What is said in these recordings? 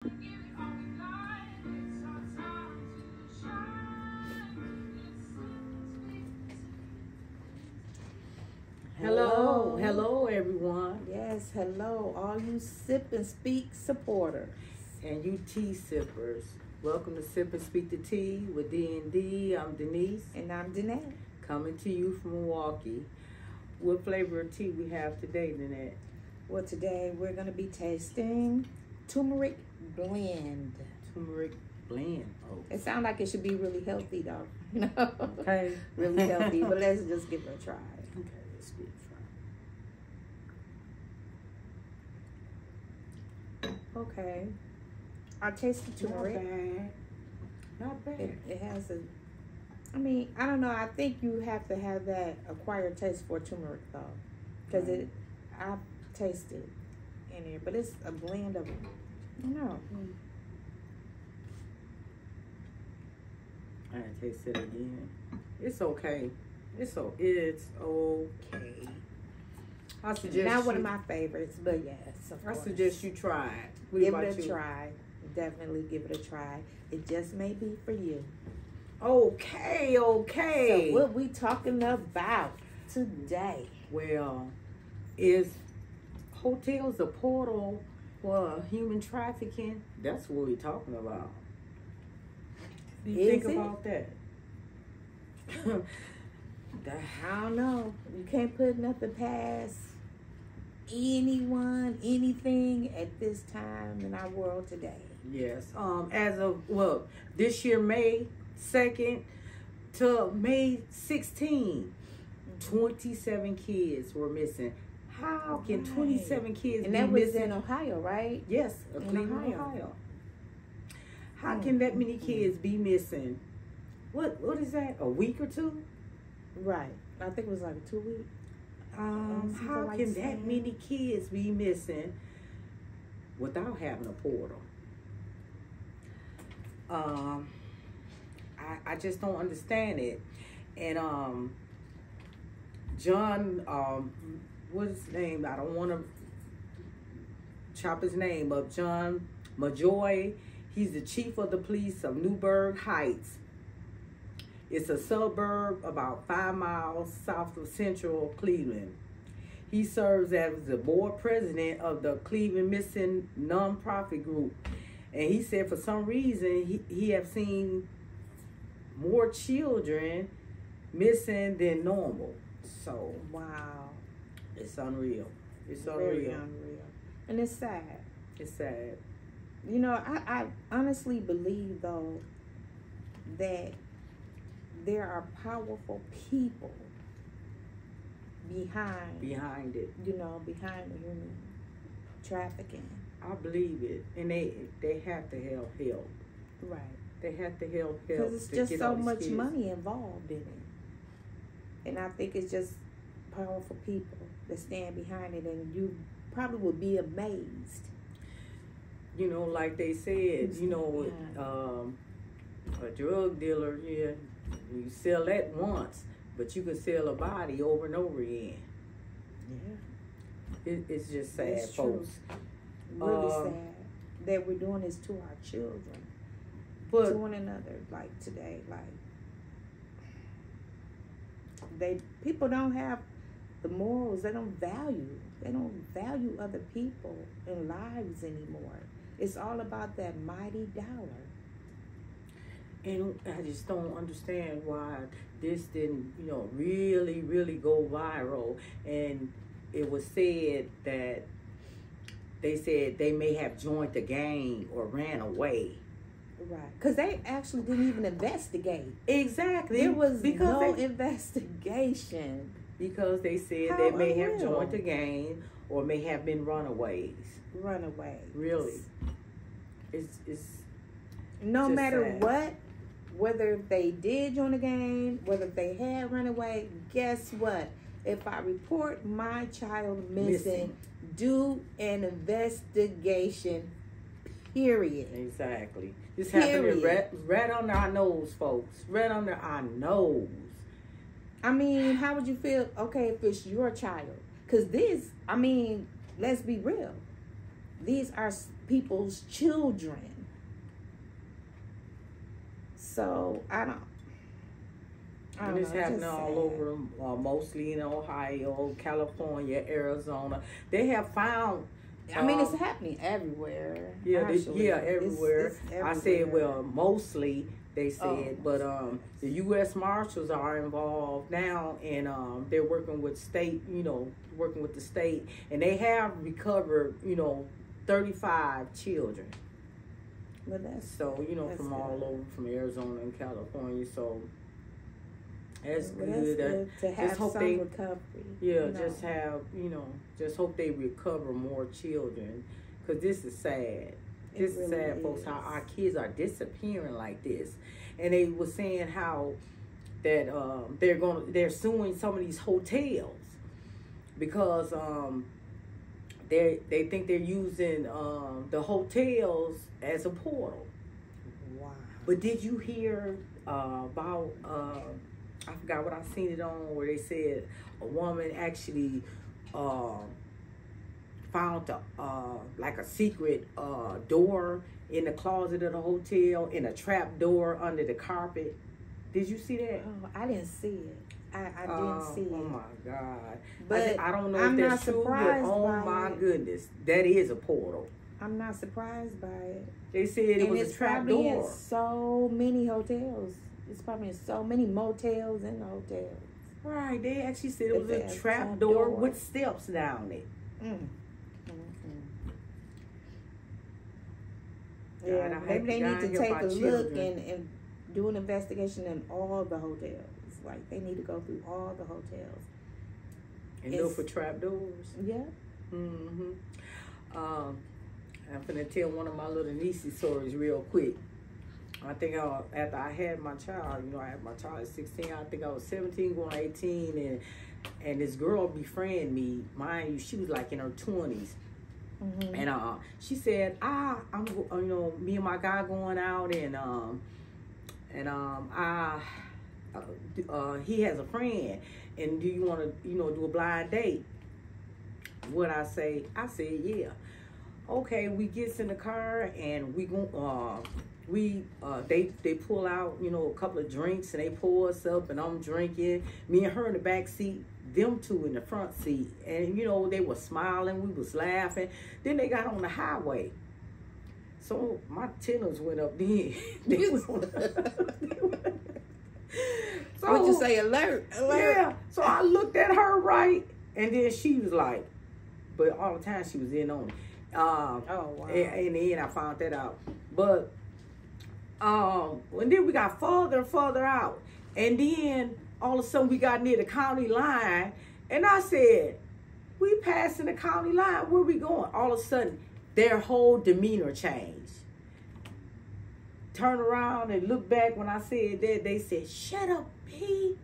Hello everyone. Yes, hello, all you Sip and Speak supporters. And you tea sippers. Welcome to Sip and Speak the Tea with D&D. I'm Denise. And I'm Danette. Coming to you from Milwaukee. What flavor of tea we have today, Danette? Well, today we're going to be tasting turmeric blend. Turmeric blend. Oh. It sounds like it should be really healthy, though. Okay. Really healthy, but let's just give it a try. Okay, let's give it a try. Okay. I tasted turmeric. Not bad. It has a, I mean, I don't know. I think you have to have that acquired taste for turmeric, though. Because I've tasted in there, but it's a blend of, I don't know. I taste it again. It's okay. It's okay. I suggest not one of my favorites, but yes. I suggest you try it. Give it a try. Definitely give it a try. It just may be for you. Okay. So what we talking about today? Well, is hotels a portal for human trafficking? That's what we're talking about. Do you think about that? I don't know. You can't put nothing past anyone, anything at this time in our world today. Yes. As of this year, May 2nd to May 16, 27 kids were missing. How can 27 kids be missing? And that was in Ohio, right? Yes, in Ohio. How can that many kids be missing? What is that? A week or two? Right. I think it was like 2 weeks. How like can that many kids be missing without having a portal? I just don't understand it. And John, what's his name? I don't want to chop his name up. John Majoy. He's the chief of the police of Newburgh Heights. It's a suburb about 5 miles south of central Cleveland. He serves as the board president of the Cleveland Missing nonprofit group. And he said for some reason he have seen more children missing than normal. So, wow. It's unreal. It's very unreal. And it's sad. It's sad. You know, I honestly believe, though, that there are powerful people behind it. You know, behind the human trafficking. I believe it. And they have to help. Right. They have to help. Because it's just so much money involved in it. And I think it's just powerful people that stand behind it. And you probably will be amazed. You know, like they said, you know, a drug dealer, you sell that once, but you can sell a body over and over again. Yeah. It's just sad, it's folks. Really sad that we're doing this to our children. But to one another, like today, people don't have the morals. They don't value other people and lives anymore. It's all about that mighty dollar. And I just don't understand why this didn't, really, really go viral. And it was said that they said they may have joined the gang or ran away. Right. Because they actually didn't even investigate. Exactly. There was no investigation. Because they said they may have joined the gang or may have been runaways. Really. It's no matter sad. What, whether they did join the gang, whether they had run away, guess what? If I report my child missing, do an investigation, period. Exactly. This happened right under our nose, folks. Right under our nose. I mean, how would you feel, okay, if it's your child? Because let's be real. These are people's children. So I don't And it's happening all over, mostly in Ohio, California, Arizona. They have found. I mean, it's happening everywhere. Yeah, everywhere. It's everywhere. I said, well, mostly they said, but the U.S. Marshals are involved now, and they're working with state, working with the state, and they have recovered, 35 children. But that's so that's from good. all over, from Arizona and California. So that's Well, good. that's good to have hope some recovery. Yeah, just have, just hope they recover more children, because this is sad. This is sad, folks, how our kids are disappearing like this. And they were saying how that they're suing some of these hotels because they think they're using the hotels as a portal. Wow. But did you hear about I forgot what I seen it on, where they said a woman actually found like a secret door in the closet of the hotel, and a trap door under the carpet. Did you see that? Oh, I didn't see it. I didn't see it. Oh my God! But I don't know I'm if not that's true, but surprised oh by my it. goodness, that is a portal. I'm not surprised by it. They said it And was it's a trap probably in door. so many hotels. It's probably in so many motels and hotels. Right? They actually said it was It's a a trap trap door door. with steps down it. Yeah, God, I maybe they hope need to God take help a our look children. and do an investigation in all the hotels. Like, they need to go through all the hotels. And look for trap doors. Yeah. Mm-hmm. I'm finna tell one of my little niece's stories real quick. I think after I had my child, I had my child at 16. I think I was 17 going 18, and this girl befriended me. Mind you, she was like in her 20s. Mm-hmm. And she said, I'm me and my guy going out, and he has a friend, and do you want to do a blind date? What I said, yeah. Okay, we gets in the car, and we go. They pull out a couple of drinks, and they pour us up, and I'm drinking. Me and her in the back seat, them two in the front seat, and they were smiling, we was laughing. Then they got on the highway, so my tenors went up then. So What'd you say? Alert. Yeah. So I looked at her right, and then she was like, but all the time she was in on it. Oh wow. And then I found that out. But and then we got further and further out, and then all of a sudden we got near the county line, and I said, we passing the county line, where we going? All of a sudden their whole demeanor changed. Turn around and look back. When I said that, they said, shut up, P.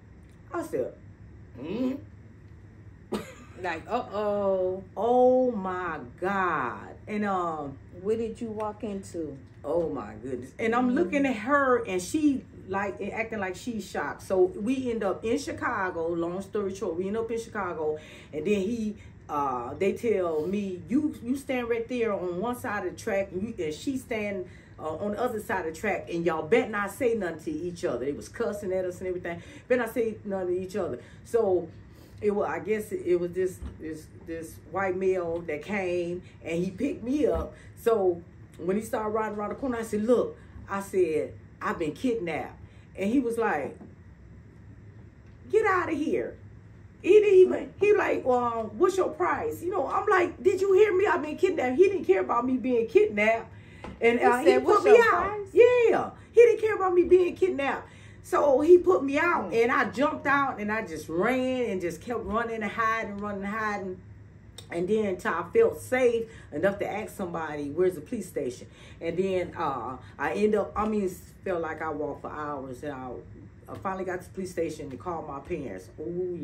I said, Like, uh-oh. Oh my God. And Where did you walk into? oh my goodness. And I'm looking at her, and she acting like she's shocked. So we end up in Chicago. Long story short, we end up in Chicago, and then they tell me, you stand right there on one side of the track, and she stand on the other side of the track, and y'all bet not say nothing to each other. They was cussing at us and everything. Bet not say nothing to each other. So I guess it was this white male that came, and he picked me up. So when he started riding around the corner, I said, look, I've been kidnapped. And he was like, get out of here. He like, well, what's your price? I'm like, did you hear me? I've been kidnapped. He didn't care about me being kidnapped. And he put me out. Price? Yeah. He didn't care about me being kidnapped. So he put me out, and I jumped out, and I just ran and just kept running and hiding. And then until I felt safe enough to ask somebody, where's the police station? And then felt like I walked for hours, and I finally got to the police station to call my parents. Ooh,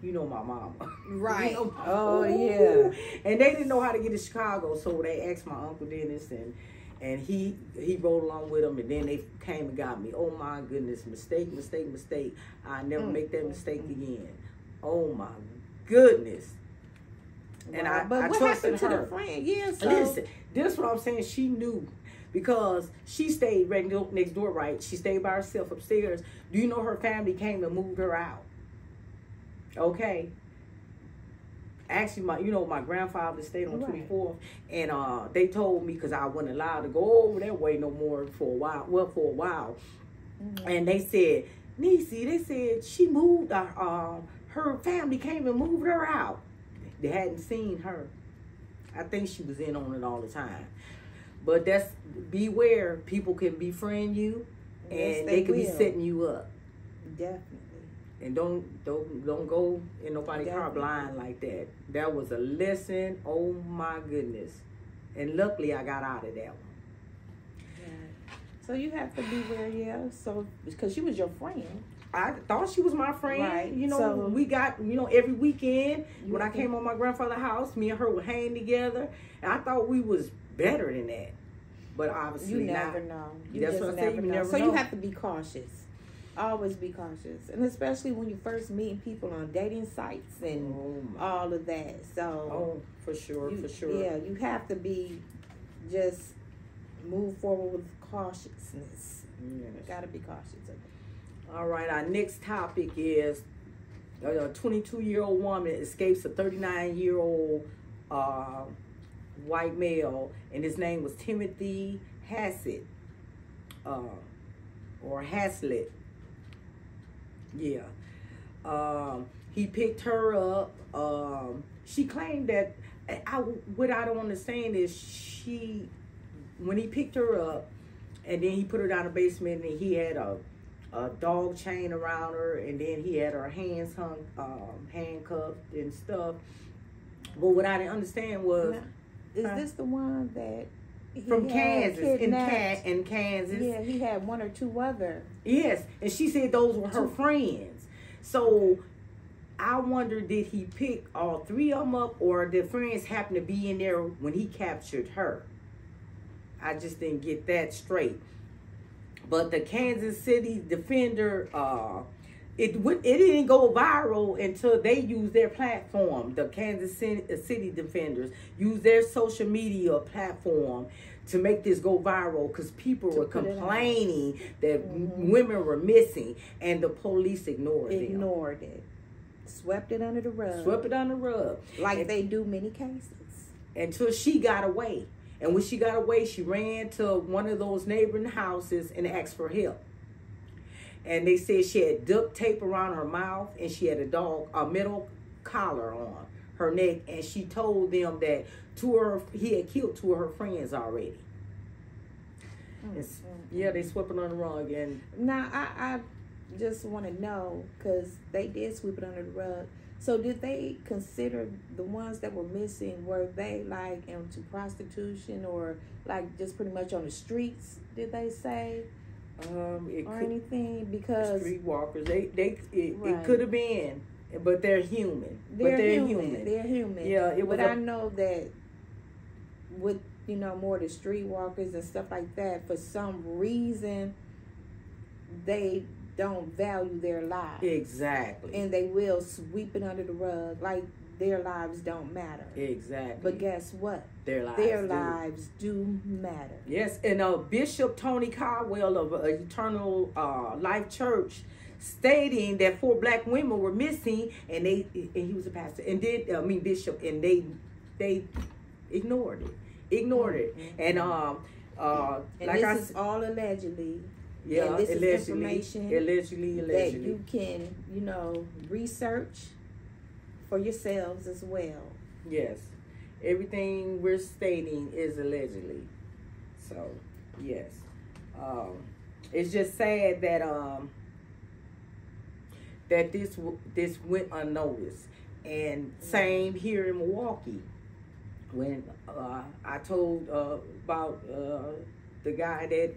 you know my mama. Right. Oh, yeah. And they didn't know how to get to Chicago, so they asked my Uncle Dennis, and he rode along with them, and then they came and got me. Oh my goodness, mistake. I never make that mistake again. Oh my goodness. And I trusted her. To the friend? Yeah, so. Listen, this is what I'm saying. She knew because she stayed right next door, right? She stayed by herself upstairs. Do you know her family came and moved her out? Okay. Actually, my grandfather stayed on 24th, and they told me because I wasn't allowed to go over that way no more for a while. Well, for a while, and they said, Niecy, they said she moved. Her family came and moved her out. They hadn't seen her. I think she was in on it all the time. But that's beware. People can befriend you, and they can be setting you up. Definitely. And don't go in nobody's car blind like that. That was a lesson. Oh my goodness. And luckily I got out of that one. Yeah. So you have to beware, yeah. So because she was your friend. I thought she was my friend. Right. We got, every weekend when I came on my grandfather's house, me and her would hang together. And I thought we was better than that. But obviously you never know. That's what I say. You never know. So you have to be cautious. Always be cautious. And especially when you first meeting people on dating sites and all of that. So for sure. Yeah, you have to be just move forward with cautiousness. Yes. Gotta be cautious of it. All right, our next topic is a 22-year-old woman escapes a 39-year-old white male, and his name was Timothy Hassett, or Haslett. Yeah. He picked her up. She claimed that, what I don't understand is when he picked her up, and then he put her down the basement, and he had a dog chain around her, and then he had her hands hung, handcuffed and stuff. But what I didn't understand was, is this the one that from Kansas, in Kansas? Yeah, he had one or two other. Yes, and she said those were her friends. So I wonder, did he pick all three of them up, or did friends happen to be in there when he captured her? I just didn't get that straight. But the Kansas City Defender, it didn't go viral until they used their platform. The Kansas City Defenders used their social media platform to make this go viral because people were complaining that women were missing, and the police ignored it. Swept it under the rug. Like they do many cases. Until she got away. And when she got away, she ran to one of those neighboring houses and asked for help. And they said she had duct tape around her mouth, and she had a metal collar on her neck. And she told them that he had killed two of her friends already. Yeah, they swept it under the rug. And now I just want to know, because they did sweep it under the rug. So did they consider the ones that were missing, were they like into prostitution or like just pretty much on the streets, did they say? Or anything? Because streetwalkers, it could have been, but they're human. They're human. Yeah, but I know that with more the streetwalkers and stuff like that, for some reason they don't value their lives. Exactly. And they will sweep it under the rug like their lives don't matter. Exactly. But guess what? Their lives do matter. Yes, and Bishop Tony Caldwell of Eternal Life Church stating that 4 black women were missing, and he was a pastor, and bishop, and they ignored it. And like this is all allegedly. Yeah, and this is information allegedly that you can, research for yourselves as well. Yes. Everything we're stating is allegedly. So, yes. It's just sad that that this went unnoticed. And same here in Milwaukee. When I told about the guy that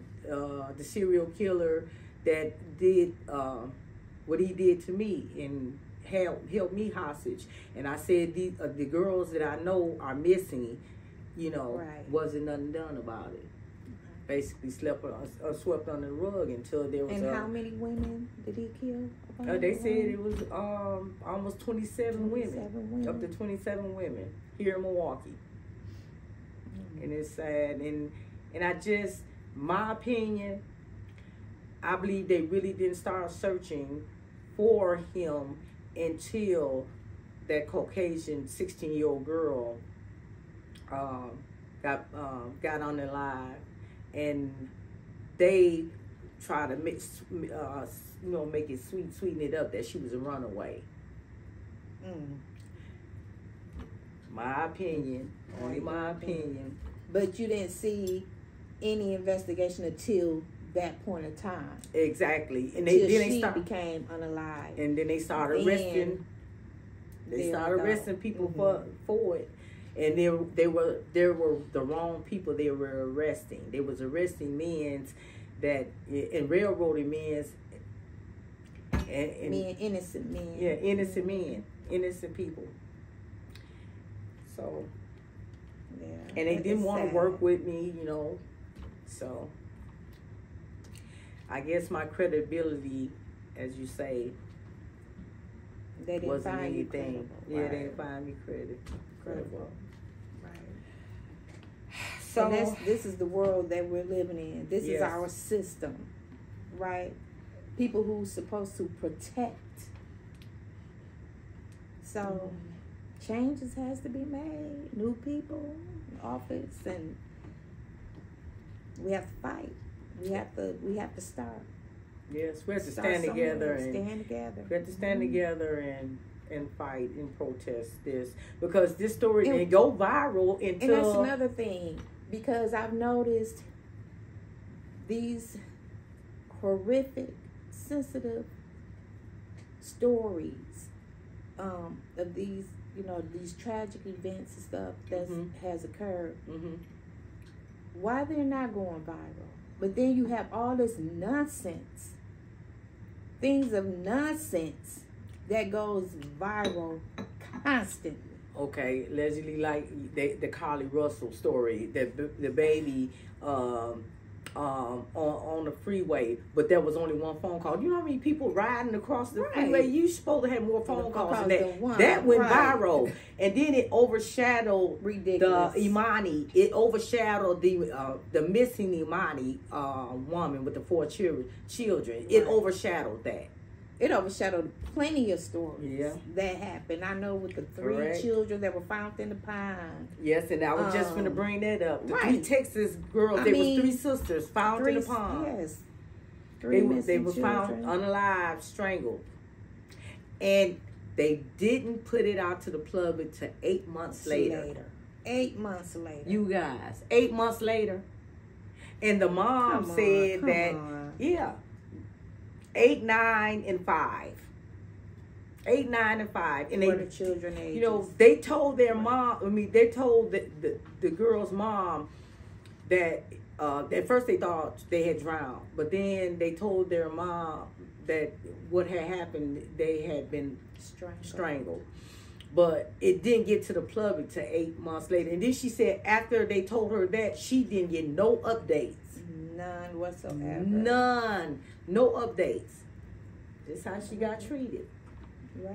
the serial killer that did what he did to me and held me hostage, and I said the girls that I know are missing, wasn't nothing done about it. basically swept under the rug until there was. And how many women did he kill? They said it was almost 27 women, up to 27 women here in Milwaukee. And it's sad, and I just, my opinion, I believe they really didn't start searching for him until that Caucasian 16-year-old girl got on the live, and they try to mix, make it sweeten it up that she was a runaway. My opinion, only my opinion. But you didn't see any investigation until that point of time. Exactly, and then she became unalive, and then they started arresting. They started arresting people for it, and they were the wrong people they were arresting. They was arresting men and railroading men, and innocent men. Yeah, innocent men, innocent people. So, yeah, and they didn't want to work with me, So, I guess my credibility, as you say, they didn't wasn't find anything. You right. They didn't find me credible. Right. So and this is the world that we're living in. This is our system, right? People who's supposed to protect. So changes has to be made. New people in office, and we have to fight. We have to start. Yes, we have to stand together. We have to stand together and fight and protest this, because this story didn't go viral until. And that's another thing, because I've noticed these horrific, sensitive stories of these, these tragic events and stuff that has occurred. Why they're not going viral? But then you have all this nonsense, things of nonsense that goes viral constantly. Okay, allegedly, like the Carly Russell story, the baby on the freeway, but there was only one phone call. You know how many people riding across the freeway? You supposed to have more phone calls than that. That went viral, and then it overshadowed the Imani. It overshadowed the missing Imani woman with the 4 children. It overshadowed that. It overshadowed plenty of stories that happened. I know with the 3 children that were found in the pond. Yes, and I was just going to bring that up. The 3 Texas girls, there was 3 sisters found in the pond. Yes. They were found unalive, strangled. And they didn't put it out to the public until 8 months later. 8 months later. You guys, 8 months later. And the mom said that, 8, 9, and 5. 8, 9, and 5. And the children ages. They told their mom, they told the girl's mom that at first they thought they had drowned. But then they told their mom that what had happened, they had been strangled. But it didn't get to the public till 8 months later. And then she said after they told her that, she didn't get no updates. None whatsoever. None. No updates. This is how she got treated. Right.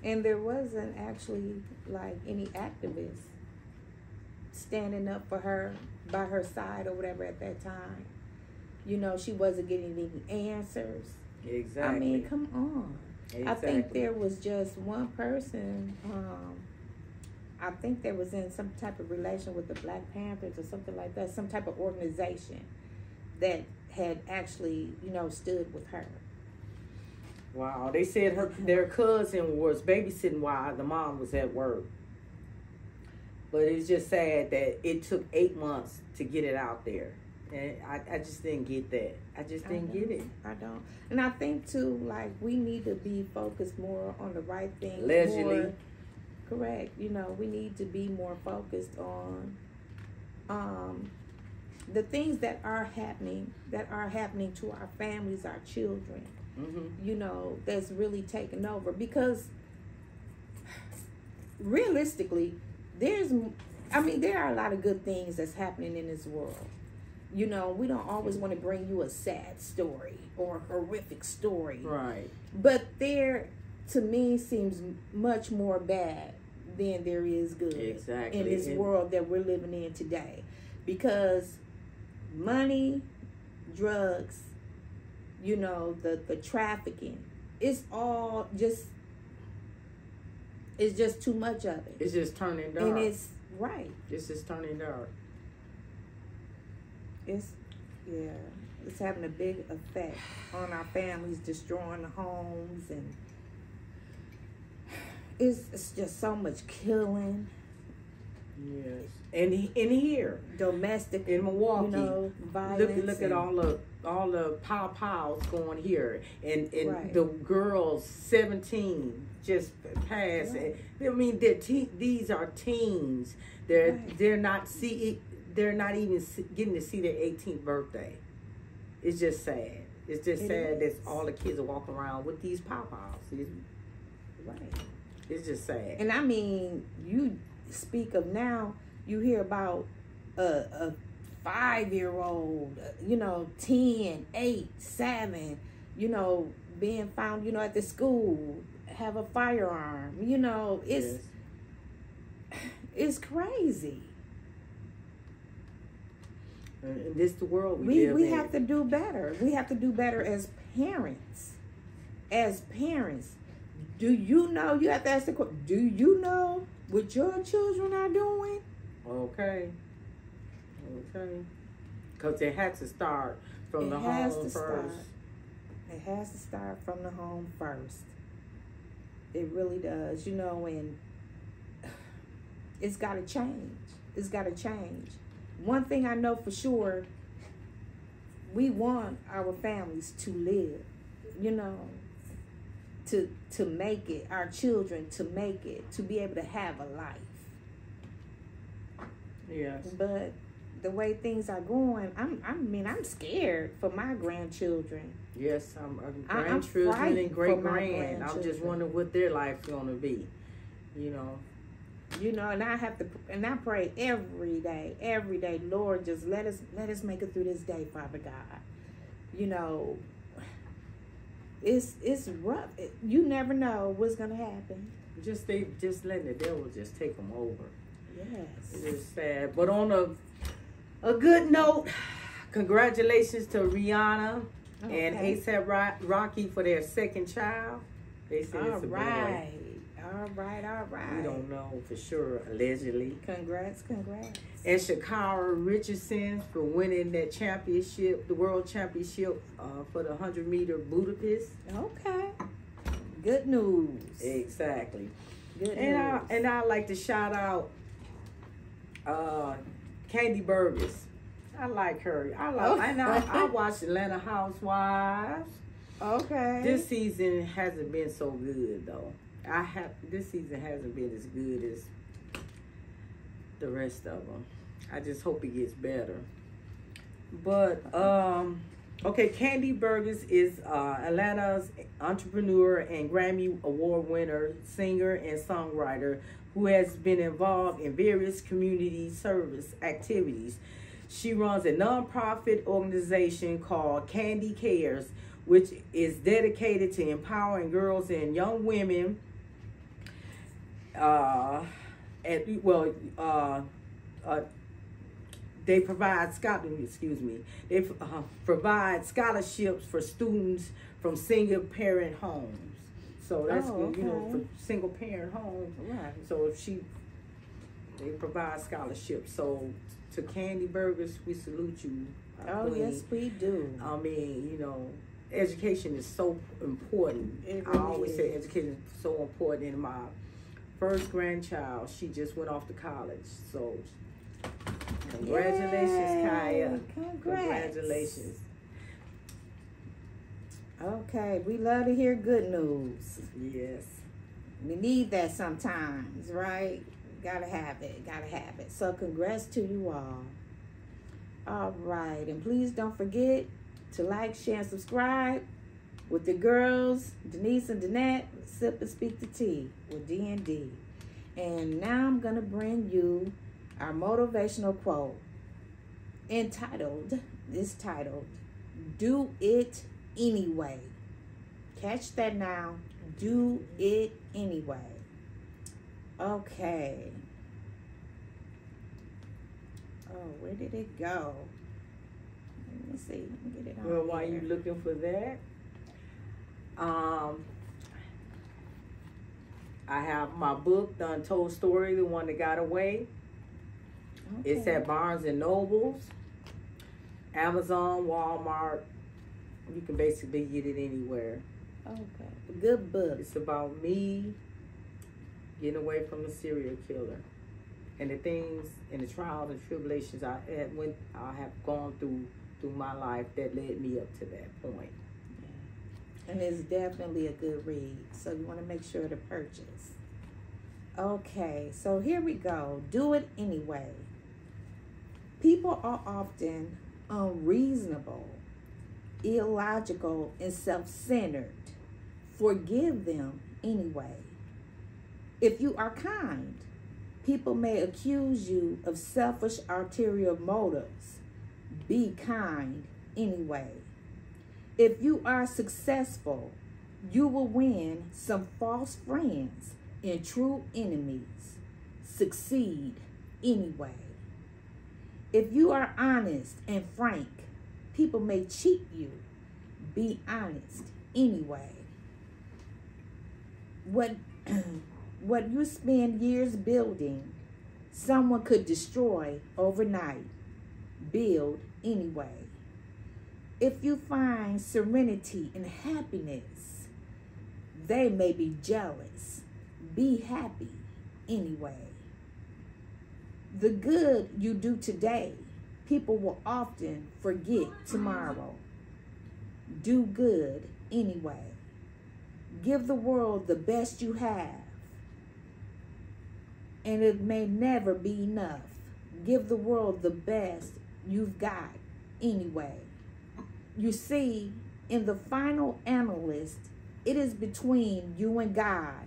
And there wasn't actually like any activists standing up for her, by her side or whatever at that time. She wasn't getting any answers. Exactly. I mean, come on. Exactly. I think there was just one person, I think there was in some type of relation with the Black Panthers or something like that, some type of organization that had actually, stood with her. Wow. They said their cousin was babysitting while the mom was at work. But it's just sad that it took 8 months to get it out there. And I just didn't get that. I just didn't get it. I don't. And I think, too, like, we need to be focused more on the right things. Allegedly. Correct. We need to be more focused on the things that are happening to our families, our children, that's really taking over. Because realistically, there are a lot of good things that's happening in this world. You know, we don't always want to bring you a sad story or a horrific story. Right. But there, to me, seems much more bad than there is good. Exactly. In this world that we're living in today. Because money, drugs, you know, the trafficking, it's all just, it's just too much of it. It's just turning dark. And it's, right. It's just turning dark. It's having a big effect on our families, destroying the homes, and it's just so much killing. Yes, and here, domestic, in Milwaukee, you know, violence. Look at all the pows going here, and right. the girls 17 just passed. Right. I mean, these are teens. They're not even getting to see their 18th birthday. It's just sad. It's just sad that all the kids are walking around with these pow-pows. Right. It's just sad. And I mean, you speak of now, you hear about a 5-year-old, you know, 10, 8, 7, you know, being found, you know, at the school, have a firearm. You know, it's crazy. And this the world we have to do better. We have to do better as parents. As parents, do you know? You have to ask the question. Do you know what your children are doing? Okay. Because it has to start from the home first. It has to start from the home first. It really does. You know, and it's got to change. It's got to change. One thing I know for sure, we want our families to live, you know, to make it, our children to make it, to be able to have a life. Yes. But the way things are going, I'm scared for my grandchildren. Yes, I'm grandchildren and great-grand. I'm just wondering what their life's going to be, you know. You know, and I pray every day, Lord, just let us make it through this day, Father God. You know, it's rough. You never know what's gonna happen. Just letting the devil just take them over. Yes, it is sad. But on a good note, congratulations to Rihanna and A$AP Rocky for their second child. They said it's a boy. All right. We don't know for sure, allegedly. Congrats. And Shakara Richardson for winning that championship, the world championship for the 100-meter Budapest. Okay. Good news. Exactly. Good news. And I'd like to shout out Candy Burgess. I like her. I watched Atlanta Housewives. Okay. This season hasn't been so good though. This season hasn't been as good as the rest of them. I just hope it gets better. But okay, Candy Burgess is Atlanta's entrepreneur and Grammy Award winner, singer and songwriter who has been involved in various community service activities. She runs a nonprofit organization called Candy Cares, which is dedicated to empowering girls and young women. They provide They provide scholarships for students from single parent homes. So that's good, you know, for single parent homes. Right. So they provide scholarships. So to Candy Burgess, we salute you. Yes, we do. I mean, you know, education is so important. It I always say education is so important. And my first grandchild, she just went off to college. So congratulations, Kaya. Congratulations. Okay, we love to hear good news. Yes. We need that sometimes, right? Gotta have it. So congrats to you all. All right, and please don't forget to like, share, and subscribe with the girls, Denise and Danette, Sip and Speak the Tea with D&D. And now I'm going to bring you our motivational quote. It's titled, Do It Anyway. Catch that now. Do it anyway. Okay. Oh, where did it go? Let me see. Let me get it on. Well, while you looking for that, I have my book, The Untold Story, The One That Got Away. Okay. It's at Barnes and Nobles, Amazon, Walmart. You can basically get it anywhere. Okay. Good book. It's about me getting away from a serial killer and the things and the trials and tribulations I have gone through my life that led me up to that point. Yeah. And it's definitely a good read. So you want to make sure to purchase. Okay, so here we go. Do it anyway. People are often unreasonable, illogical, and self-centered. Forgive them anyway. If you are kind, people may accuse you of selfish ulterior motives. Be kind anyway. If you are successful, you will win some false friends and true enemies. Succeed anyway. If you are honest and frank, people may cheat you. Be honest anyway. What you spend years building, someone could destroy overnight. Build anyway. If you find serenity and happiness, they may be jealous. Be happy anyway. The good you do today, people will often forget tomorrow. Do good anyway. Give the world the best you have, and it may never be enough. Give the world the best you've got anyway. You see, in the final analyst, it is between you and God.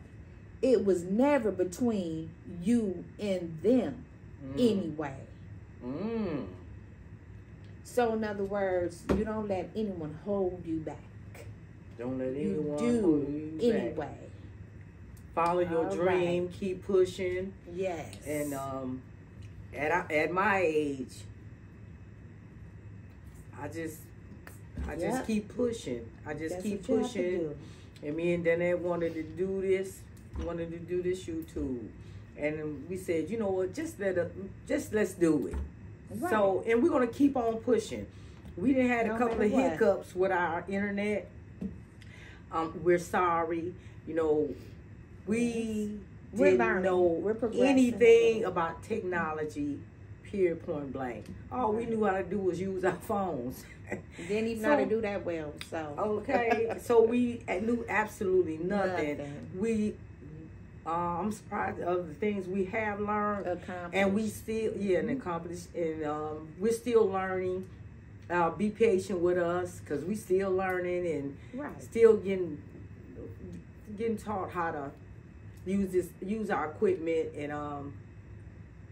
It was never between you and them anyway. So in other words, you don't let anyone hold you back. Don't let anyone hold you anyway. Back. Follow your dream. Right. Keep pushing. Yes. And at my age, I just keep pushing. I just keep pushing. And me and Danette wanted to do this YouTube. And we said, you know what, let's do it. Right. So, and we're gonna keep on pushing. We done had a couple of hiccups with our internet. We're sorry. You know, we didn't know anything about technology, period, point blank. All we knew how to do was use our phones. Didn't even know how to do that well, so. Okay, so we knew absolutely nothing. I'm surprised of the things we have learned, and we still, accomplished, and we're still learning. Be patient with us, because we still learning and still getting taught how to use our equipment and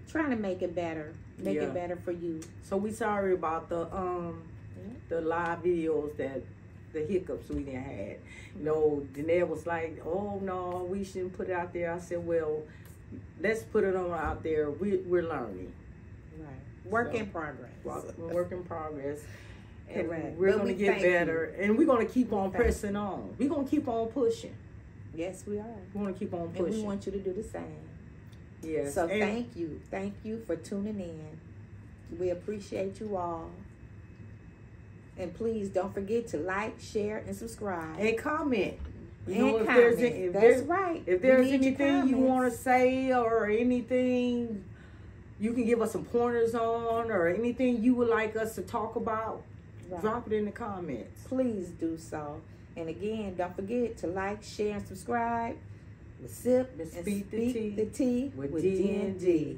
trying to make it better, it better for you. So we sorry about the live videos the hiccups we done had. You know, Danette was like, oh no, we shouldn't put it out there. I said, well, let's put it on out there. We're learning. Right. Work in progress. Work in progress. And we're going to get better. And we're going to keep on pressing on. We're going to keep on pushing. Yes, we are. We're going to keep on pushing. And we want you to do the same. Yes. So thank you. Thank you for tuning in. We appreciate you all. And please don't forget to like, share, and subscribe. And comment. If there's anything you want to say or anything you can give us some pointers on or anything you would like us to talk about, drop it in the comments. Please do so. And again, don't forget to like, share, and subscribe. Sip and speak the tea with D&D.